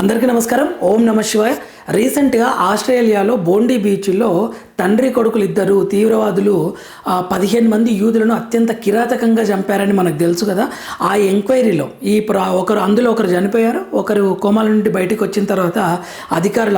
అందరికీ నమస్కారం. ఓం నమ శివాయ. రీసెంట్గా ఆస్ట్రేలియాలో బోండీ బీచ్లో తండ్రి కొడుకులు ఇద్దరు తీవ్రవాదులు 15 మంది యూదులను అత్యంత కిరాతకంగా చంపారని మనకు తెలుసు కదా. ఆ ఎంక్వైరీలో అందులో ఒకరు చనిపోయారు, ఒకరు కోమాల నుండి బయటకు వచ్చిన తర్వాత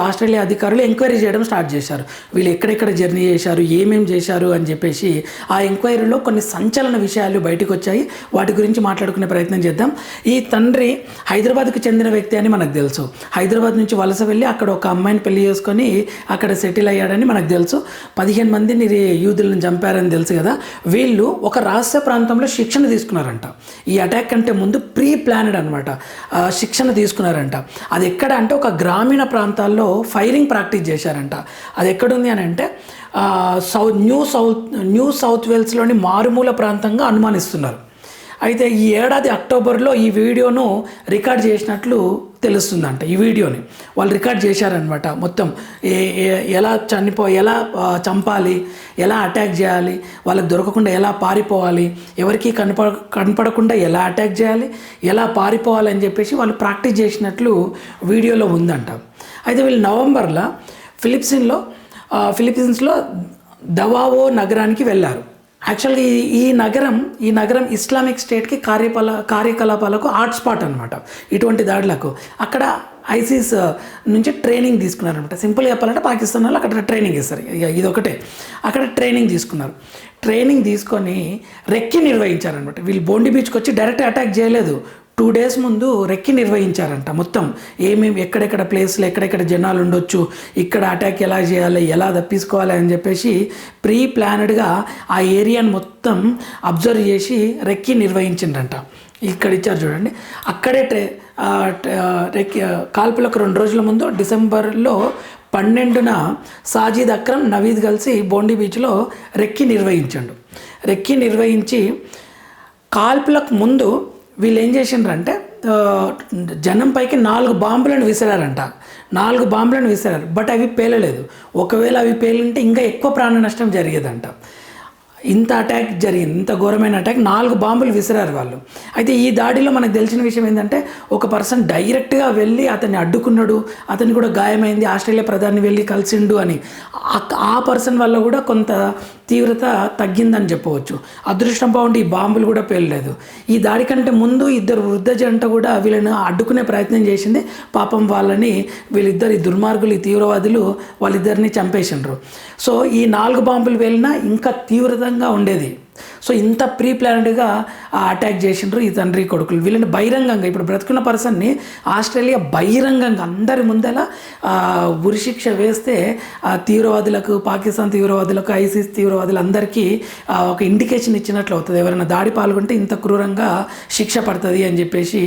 ఆస్ట్రేలియా అధికారులు ఎంక్వైరీ చేయడం స్టార్ట్ చేశారు. వీళ్ళు ఎక్కడెక్కడ జర్నీ చేశారు, ఏమేం చేశారు అని చెప్పేసి ఆ ఎంక్వైరీలో కొన్ని సంచలన విషయాలు బయటకు వచ్చాయి. వాటి గురించి మాట్లాడుకునే ప్రయత్నం చేద్దాం. ఈ తండ్రి హైదరాబాద్కు చెందిన వ్యక్తి అని మనకు తెలుసు. హైదరాబాద్ నుంచి వలస వెళ్ళి అక్కడ ఒక అమ్మాయిని పెళ్లి చేసుకొని అక్కడ సెటిల్ అయ్యాడని మనకు తెలుసు. 15 మందిని యూదులను చంపారని తెలుసు కదా. వీళ్ళు ఒక రహస్య ప్రాంతంలో శిక్షణ తీసుకున్నారంట. ఈ అటాక్ కంటే ముందు ప్రీ ప్లానెడ్ అనమాట శిక్షణ తీసుకున్నారంట. అది ఎక్కడ అంటే ఒక గ్రామీణ ప్రాంతాల్లో ఫైరింగ్ ప్రాక్టీస్ చేశారంట. అది ఎక్కడుంది అని అంటే న్యూ సౌత్ వేల్స్లోని మారుమూల ప్రాంతంగా అనుమానిస్తున్నారు. అయితే ఈ ఏడాది అక్టోబర్లో ఈ వీడియోను రికార్డ్ చేసినట్లు తెలుస్తుందంట. ఈ వీడియోని వాళ్ళు రికార్డ్ చేశారనమాట. మొత్తం ఎలా చంపాలి, ఎలా అటాక్ చేయాలి, వాళ్ళకి దొరకకుండా ఎలా పారిపోవాలి, ఎవరికి కనపడకుండా ఎలా అటాక్ చేయాలి, ఎలా పారిపోవాలి అని చెప్పేసి వాళ్ళు ప్రాక్టీస్ చేసినట్లు వీడియోలో ఉందంట. అయితే వీళ్ళు నవంబర్లో ఫిలిప్పీన్స్లో దవావో నగరానికి వెళ్ళారు. యాక్చువల్గా ఈ నగరం ఇస్లామిక్ స్టేట్కి కార్యకలాపాలకు హాట్స్పాట్ అనమాట. ఇటువంటి దాడులకు అక్కడ ఐసిస్ నుంచి ట్రైనింగ్ తీసుకున్నారనమాట. సింపుల్గా చెప్పాలంటే పాకిస్తాన్ వాళ్ళు అక్కడ ట్రైనింగ్ ఇస్తారు. ఇదొకటే, అక్కడ ట్రైనింగ్ తీసుకున్నారు. ట్రైనింగ్ తీసుకొని రెక్కి నిర్వహించారనమాట. వీళ్ళు బోండి బీచ్కి వచ్చి డైరెక్ట్ అటాక్ చేయలేదు. 2 days ముందు రెక్కి నిర్వహించారంట. మొత్తం ఎక్కడెక్కడ ప్లేస్లో ఎక్కడెక్కడ జనాలు ఉండొచ్చు, ఇక్కడ అటాక్ ఎలా చేయాలి, ఎలా తప్పించుకోవాలి అని చెప్పేసి ప్రీ ప్లానెడ్గా ఆ ఏరియాని మొత్తం అబ్జర్వ్ చేసి రెక్కి నిర్వహించిండ్రంట. ఇక్కడ ఇచ్చారు చూడండి. అక్కడే కాల్పులకు 2 రోజుల ముందు డిసెంబర్లో 12న సాజిద్ అక్రమ్ నవీద్ కలిసి బోండి బీచ్లో రెక్కి నిర్వహించి కాల్పులకు ముందు వీళ్ళు ఏం చేసిండ్రంటే జనం పైకి 4 బాంబులను విసిరారంట. 4 బాంబులను విసిరారు, బట్ అవి పేలలేదు. ఒకవేళ అవి పేలింటే ఇంకా ఎక్కువ ప్రాణ నష్టం జరిగేదంట. ఇంత అటాక్ జరిగింది, ఇంత ఘోరమైన అటాక్. 4 బాంబులు విసిరారు వాళ్ళు. అయితే ఈ దాడిలో మనకు తెలిసిన విషయం ఏంటంటే ఒక పర్సన్ డైరెక్ట్గా వెళ్ళి అతన్ని అడ్డుకున్నాడు, అతన్ని కూడా గాయమైంది, ఆస్ట్రేలియా ప్రధాని వెళ్ళి కలిసిండు అని. ఆ పర్సన్ వల్ల కూడా కొంత తీవ్రత తగ్గిందని చెప్పవచ్చు. అదృష్టం బాగుండి ఈ బాంబులు కూడా పేలలేదు. ఈ దాడి కంటే ముందు ఇద్దరు వృద్ధ జంట కూడా వీళ్ళని అడ్డుకునే ప్రయత్నం చేసింది. పాపం వీళ్ళిద్దరు ఈ దుర్మార్గులు, ఈ తీవ్రవాదులు వాళ్ళిద్దరిని చంపేసిండ్రు. సో ఈ 4 బాంబులు పేలినా ఇంకా తీవ్రతంగా ఉండేది. సో ఇంత ప్రీ ప్లానెడ్గా అటాక్ చేసిండ్రు ఈ తండ్రి కొడుకులు. వీళ్ళని బహిరంగంగా, ఇప్పుడు బ్రతుకున్న పర్సన్ని ఆస్ట్రేలియా బహిరంగంగా అందరి ముందలా ఉరిశిక్ష వేస్తే తీవ్రవాదులకు, పాకిస్తాన్ తీవ్రవాదులకు, ఐసిస్ తీవ్రవాదులందరికీ ఒక ఇండికేషన్ ఇచ్చినట్లు అవుతుంది. ఎవరైనా దాడి పాల్గొంటే ఇంత క్రూరంగా శిక్ష పడుతుంది అని చెప్పేసి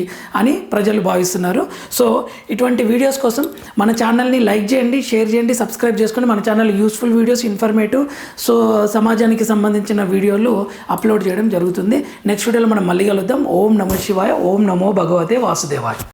ప్రజలు భావిస్తున్నారు. సో ఇటువంటి వీడియోస్ కోసం మన ఛానల్ని లైక్ చేయండి, షేర్ చేయండి, సబ్స్క్రైబ్ చేసుకోండి. మన channel useful videos, informative, so సమాజానికి సంబంధించిన వీడియోలు అప్లోడ్ చేయడం జరుగుతుంది. నెక్స్ట్ వీడియోలో మనం మళ్ళీ కలుద్దాం. ఓం నమః శివాయ. ఓం నమో భగవతే వాసుదేవాయ.